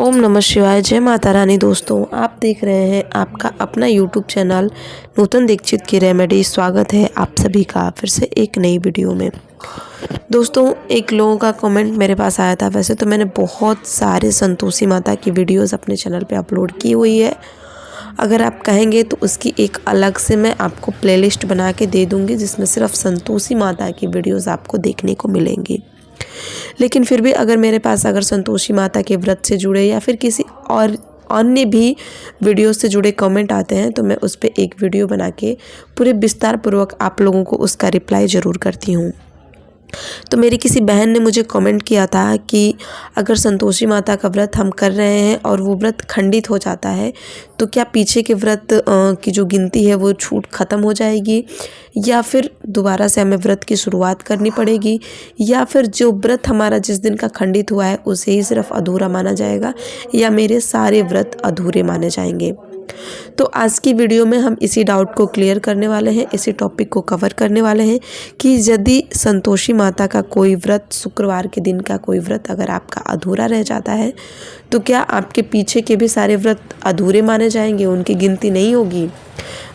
ओम नमः शिवाय। जय माता रानी। दोस्तों, आप देख रहे हैं आपका अपना यूट्यूब चैनल नूतन दीक्षित की रेमेडी। स्वागत है आप सभी का फिर से एक नई वीडियो में। दोस्तों, एक लोगों का कमेंट मेरे पास आया था। वैसे तो मैंने बहुत सारे संतोषी माता की वीडियोस अपने चैनल पे अपलोड की हुई है। अगर आप कहेंगे तो उसकी एक अलग से मैं आपको प्लेलिस्ट बना के दे दूँगी, जिसमें सिर्फ संतोषी माता की वीडियोज़ आपको देखने को मिलेंगी। लेकिन फिर भी अगर मेरे पास संतोषी माता के व्रत से जुड़े या फिर किसी और अन्य भी वीडियो से जुड़े कमेंट आते हैं, तो मैं उस पर एक वीडियो बना के पूरे विस्तार पूर्वक आप लोगों को उसका रिप्लाई ज़रूर करती हूँ। तो मेरी किसी बहन ने मुझे कमेंट किया था कि अगर संतोषी माता का व्रत हम कर रहे हैं और वो व्रत खंडित हो जाता है, तो क्या पीछे के व्रत की जो गिनती है वो छूट ख़त्म हो जाएगी, या फिर दोबारा से हमें व्रत की शुरुआत करनी पड़ेगी, या फिर जो व्रत हमारा जिस दिन का खंडित हुआ है उसे ही सिर्फ अधूरा माना जाएगा, या मेरे सारे व्रत अधूरे माने जाएंगे। तो आज की वीडियो में हम इसी डाउट को क्लियर करने वाले हैं, इसी टॉपिक को कवर करने वाले हैं कि यदि संतोषी माता का कोई व्रत, शुक्रवार के दिन का कोई व्रत अगर आपका अधूरा रह जाता है, तो क्या आपके पीछे के भी सारे व्रत अधूरे माने जाएंगे, उनकी गिनती नहीं होगी।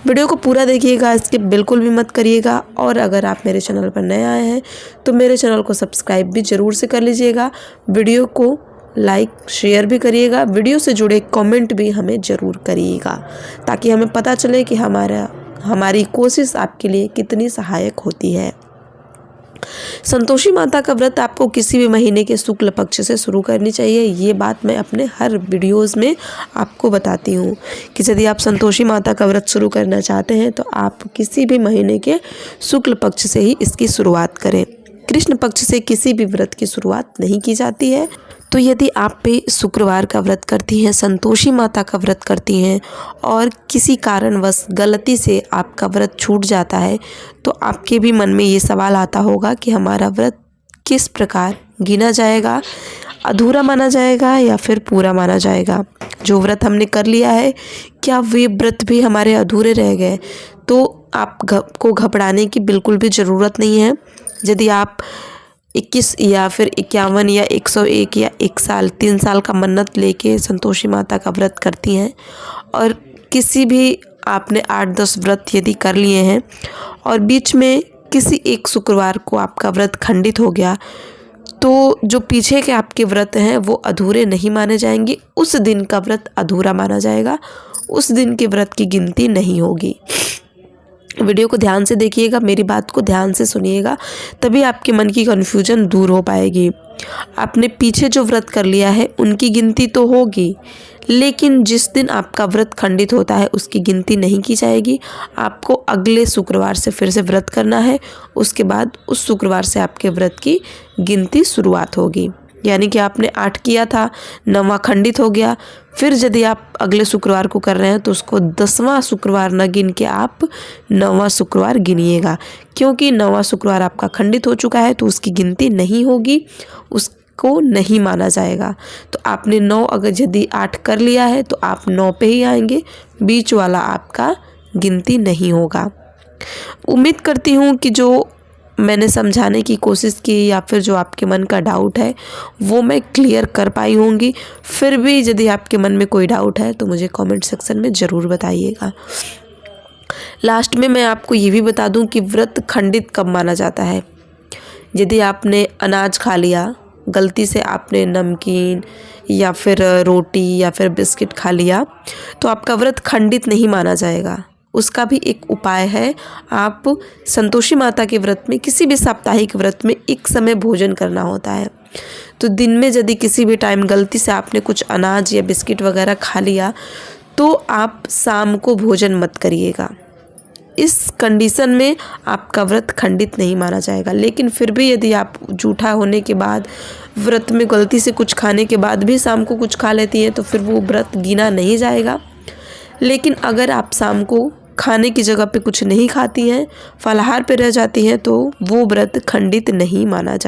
वीडियो को पूरा देखिएगा, इसके बिल्कुल भी मत करिएगा। और अगर आप मेरे चैनल पर नए आए हैं तो मेरे चैनल को सब्सक्राइब भी ज़रूर से कर लीजिएगा। वीडियो को लाइक शेयर भी करिएगा। वीडियो से जुड़े कमेंट भी हमें ज़रूर करिएगा, ताकि हमें पता चले कि हमारी कोशिश आपके लिए कितनी सहायक होती है। संतोषी माता का व्रत आपको किसी भी महीने के शुक्ल पक्ष से शुरू करनी चाहिए। ये बात मैं अपने हर वीडियोस में आपको बताती हूँ कि यदि आप संतोषी माता का व्रत शुरू करना चाहते हैं तो आप किसी भी महीने के शुक्ल पक्ष से ही इसकी शुरुआत करें। कृष्ण पक्ष से किसी भी व्रत की शुरुआत नहीं की जाती है। तो यदि आप भी शुक्रवार का व्रत करती हैं, संतोषी माता का व्रत करती हैं और किसी कारणवश गलती से आपका व्रत छूट जाता है, तो आपके भी मन में ये सवाल आता होगा कि हमारा व्रत किस प्रकार गिना जाएगा, अधूरा माना जाएगा या फिर पूरा माना जाएगा। जो व्रत हमने कर लिया है, क्या वे व्रत भी हमारे अधूरे रह गए? तो आपको घबराने की बिल्कुल भी ज़रूरत नहीं है। यदि आप 21 या फिर 51 या 101 या 1 साल 3 साल का मन्नत लेके संतोषी माता का व्रत करती हैं, और किसी भी आपने 8-10 व्रत यदि कर लिए हैं और बीच में किसी एक शुक्रवार को आपका व्रत खंडित हो गया, तो जो पीछे के आपके व्रत हैं वो अधूरे नहीं माने जाएंगे। उस दिन का व्रत अधूरा माना जाएगा, उस दिन के व्रत की गिनती नहीं होगी। वीडियो को ध्यान से देखिएगा, मेरी बात को ध्यान से सुनिएगा, तभी आपके मन की कन्फ्यूजन दूर हो पाएगी। आपने पीछे जो व्रत कर लिया है उनकी गिनती तो होगी, लेकिन जिस दिन आपका व्रत खंडित होता है उसकी गिनती नहीं की जाएगी। आपको अगले शुक्रवार से फिर से व्रत करना है, उसके बाद उस शुक्रवार से आपके व्रत की गिनती शुरुआत होगी। यानी कि आपने 8 किया था, 9वां खंडित हो गया, फिर यदि आप अगले शुक्रवार को कर रहे हैं तो उसको 10वां शुक्रवार न गिन के आप 9वां शुक्रवार गिनिएगा, क्योंकि 9वां शुक्रवार आपका खंडित हो चुका है तो उसकी गिनती नहीं होगी, उसको नहीं माना जाएगा। तो आपने 9 अगर यदि 8 कर लिया है तो आप 9 पे ही आएंगे, बीच वाला आपका गिनती नहीं होगा। उम्मीद करती हूँ कि जो मैंने समझाने की कोशिश की या फिर जो आपके मन का डाउट है वो मैं क्लियर कर पाई होंगी। फिर भी यदि आपके मन में कोई डाउट है तो मुझे कमेंट सेक्शन में ज़रूर बताइएगा। लास्ट में मैं आपको ये भी बता दूं कि व्रत खंडित कब माना जाता है। यदि आपने अनाज खा लिया, गलती से आपने नमकीन या फिर रोटी या फिर बिस्किट खा लिया, तो आपका व्रत खंडित नहीं माना जाएगा। उसका भी एक उपाय है। आप संतोषी माता के व्रत में, किसी भी साप्ताहिक व्रत में एक समय भोजन करना होता है। तो दिन में यदि किसी भी टाइम गलती से आपने कुछ अनाज या बिस्किट वगैरह खा लिया, तो आप शाम को भोजन मत करिएगा। इस कंडीशन में आपका व्रत खंडित नहीं माना जाएगा। लेकिन फिर भी यदि आप जूठा होने के बाद, व्रत में गलती से कुछ खाने के बाद भी शाम को कुछ खा लेती हैं, तो फिर वो व्रत गिना नहीं जाएगा। लेकिन अगर आप शाम को खाने की जगह पे कुछ नहीं खाती हैं, फलाहार पे रह जाती हैं, तो वो व्रत खंडित नहीं माना जाएगा।